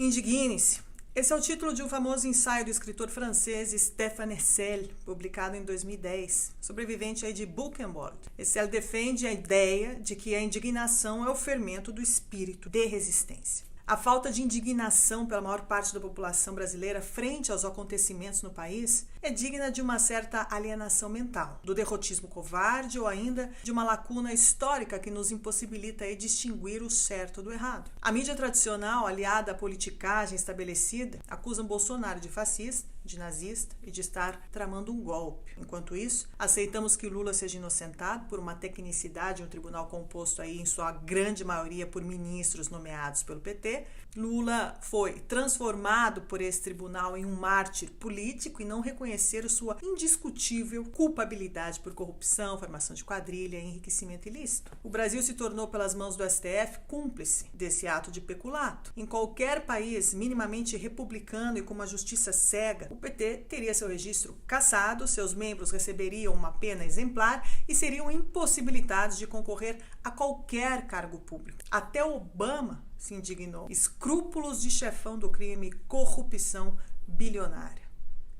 Indigne-se. Esse é o título de um famoso ensaio do escritor francês Stéphane Hessel, publicado em 2010, sobrevivente aí de Buchenwald. Hessel defende a ideia de que a indignação é o fermento do espírito de resistência. A falta de indignação pela maior parte da população brasileira frente aos acontecimentos no país é digna de uma certa alienação mental, do derrotismo covarde ou ainda de uma lacuna histórica que nos impossibilita aí distinguir o certo do errado. A mídia tradicional, aliada à politicagem estabelecida, acusa Bolsonaro de fascista, de nazista e de estar tramando um golpe. Enquanto isso, aceitamos que Lula seja inocentado por uma tecnicidade em um tribunal composto aí em sua grande maioria por ministros nomeados pelo PT. Lula foi transformado por esse tribunal em um mártir político e não reconhecer sua indiscutível culpabilidade por corrupção, formação de quadrilha e enriquecimento ilícito. O Brasil se tornou, pelas mãos do STF, cúmplice desse ato de peculato. Em qualquer país minimamente republicano e com uma justiça cega, o PT teria seu registro cassado, seus membros receberiam uma pena exemplar e seriam impossibilitados de concorrer a qualquer cargo público. Até Obama se indignou. Escrúpulos de chefão do crime, corrupção bilionária.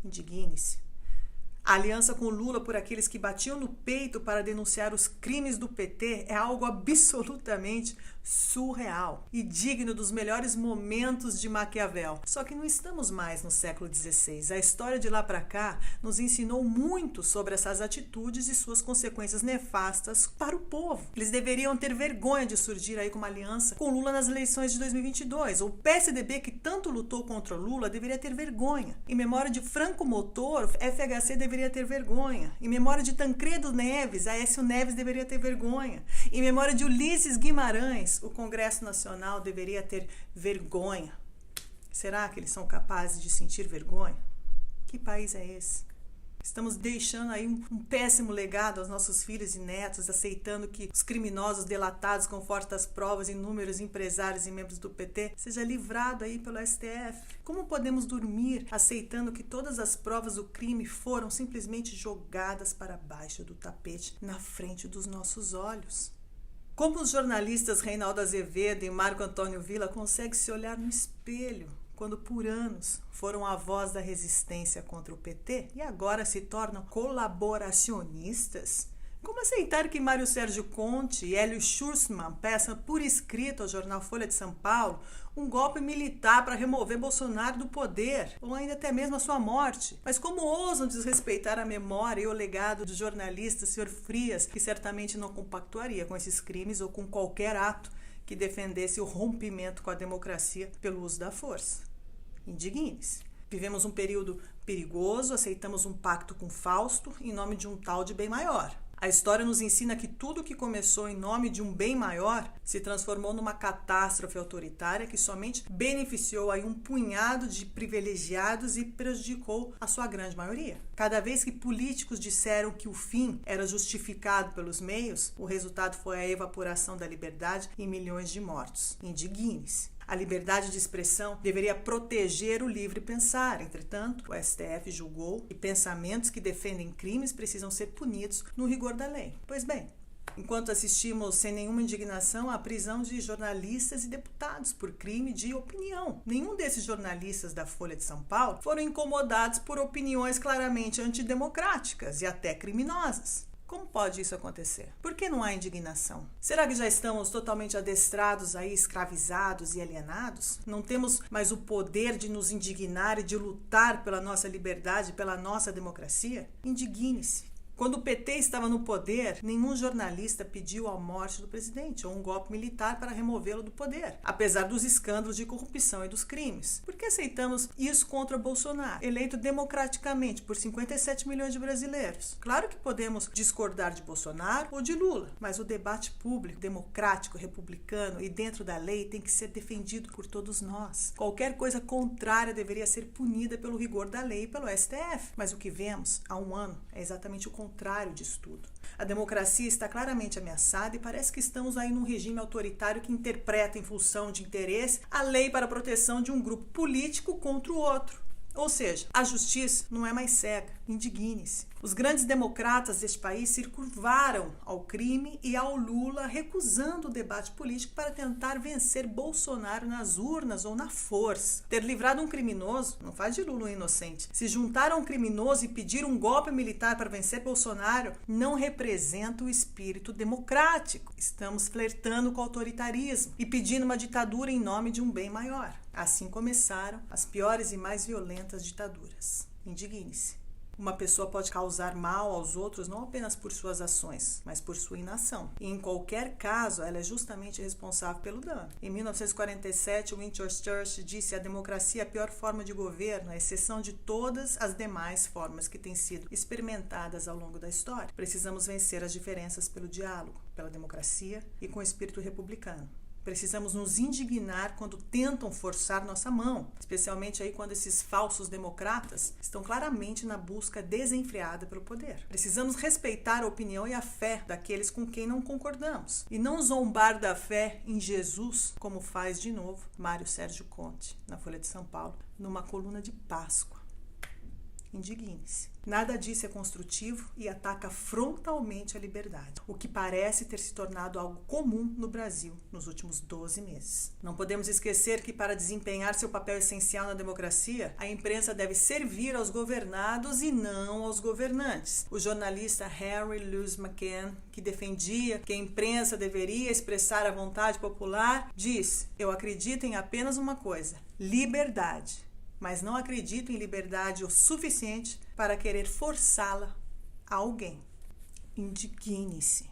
Indigne-se. A aliança com Lula por aqueles que batiam no peito para denunciar os crimes do PT é algo absolutamente surreal e digno dos melhores momentos de Maquiavel. Só que não estamos mais no século XVI. A história de lá para cá nos ensinou muito sobre essas atitudes e suas consequências nefastas para o povo. Eles deveriam ter vergonha de surgir aí com uma aliança com Lula nas eleições de 2022. O PSDB, que tanto lutou contra Lula, deveria ter vergonha. Em memória de Franco Motor, FHC deveria ter vergonha. Em memória de Tancredo Neves, Aécio Neves deveria ter vergonha. Em memória de Ulisses Guimarães, o Congresso Nacional deveria ter vergonha. Será que eles são capazes de sentir vergonha? Que país é esse? Estamos deixando aí um péssimo legado aos nossos filhos e netos, aceitando que os criminosos delatados com fortes provas, inúmeros empresários e membros do PT, seja livrado aí pelo STF. Como podemos dormir aceitando que todas as provas do crime foram simplesmente jogadas para baixo do tapete na frente dos nossos olhos? Como os jornalistas Reinaldo Azevedo e Marco Antônio Villa conseguem se olhar no espelho quando por anos foram a voz da resistência contra o PT e agora se tornam colaboracionistas? Como aceitar que Mário Sérgio Conte e Hélio Schussmann peçam por escrito ao jornal Folha de São Paulo um golpe militar para remover Bolsonaro do poder, ou ainda até mesmo a sua morte? Mas como ousam desrespeitar a memória e o legado do jornalista Sr. Frias, que certamente não compactuaria com esses crimes ou com qualquer ato que defendesse o rompimento com a democracia pelo uso da força? Indigne-se. Vivemos um período perigoso, aceitamos um pacto com Fausto em nome de um tal de bem maior. A história nos ensina que tudo que começou em nome de um bem maior se transformou numa catástrofe autoritária que somente beneficiou aí um punhado de privilegiados e prejudicou a sua grande maioria. Cada vez que políticos disseram que o fim era justificado pelos meios, o resultado foi a evaporação da liberdade e milhões de mortos. Indigne-se. A liberdade de expressão deveria proteger o livre pensar. Entretanto, o STF julgou que pensamentos que defendem crimes precisam ser punidos no rigor da lei. Pois bem, enquanto assistimos sem nenhuma indignação à prisão de jornalistas e deputados por crime de opinião. Nenhum desses jornalistas da Folha de São Paulo foram incomodados por opiniões claramente antidemocráticas e até criminosas. Como pode isso acontecer? Por que não há indignação? Será que já estamos totalmente adestrados aí, escravizados e alienados? Não temos mais o poder de nos indignar e de lutar pela nossa liberdade, pela nossa democracia? Indigne-se. Quando o PT estava no poder, nenhum jornalista pediu a morte do presidente ou um golpe militar para removê-lo do poder, apesar dos escândalos de corrupção e dos crimes. Por que aceitamos isso contra Bolsonaro, eleito democraticamente por 57 milhões de brasileiros? Claro que podemos discordar de Bolsonaro ou de Lula, mas o debate público, democrático, republicano e dentro da lei tem que ser defendido por todos nós. Qualquer coisa contrária deveria ser punida pelo rigor da lei e pelo STF. Mas o que vemos há um ano é exatamente o contrário disso tudo. A democracia está claramente ameaçada e parece que estamos aí num regime autoritário que interpreta em função de interesse a lei para a proteção de um grupo político contra o outro. Ou seja, a justiça não é mais cega. Indigne-se. Os grandes democratas deste país se curvaram ao crime e ao Lula, recusando o debate político para tentar vencer Bolsonaro nas urnas ou na força. Ter livrado um criminoso não faz de Lula um inocente. Se juntar a um criminoso e pedir um golpe militar para vencer Bolsonaro não representa o espírito democrático. Estamos flertando com o autoritarismo e pedindo uma ditadura em nome de um bem maior. Assim começaram as piores e mais violentas ditaduras. Indigne-se. Uma pessoa pode causar mal aos outros não apenas por suas ações, mas por sua inação. E em qualquer caso, ela é justamente responsável pelo dano. Em 1947, Winston Churchill disse: a democracia é a pior forma de governo, à exceção de todas as demais formas que têm sido experimentadas ao longo da história. Precisamos vencer as diferenças pelo diálogo, pela democracia e com o espírito republicano. Precisamos nos indignar quando tentam forçar nossa mão, especialmente aí quando esses falsos democratas estão claramente na busca desenfreada pelo poder. Precisamos respeitar a opinião e a fé daqueles com quem não concordamos e não zombar da fé em Jesus, como faz de novo Mário Sérgio Conte, na Folha de São Paulo, numa coluna de Páscoa. Indigne-se. Nada disso é construtivo e ataca frontalmente a liberdade, o que parece ter se tornado algo comum no Brasil nos últimos 12 meses. Não podemos esquecer que, para desempenhar seu papel essencial na democracia, a imprensa deve servir aos governados e não aos governantes. O jornalista Henry Louis McCann, que defendia que a imprensa deveria expressar a vontade popular, diz: eu acredito em apenas uma coisa: liberdade. Mas não acredito em liberdade o suficiente para querer forçá-la a alguém. Indigne-se.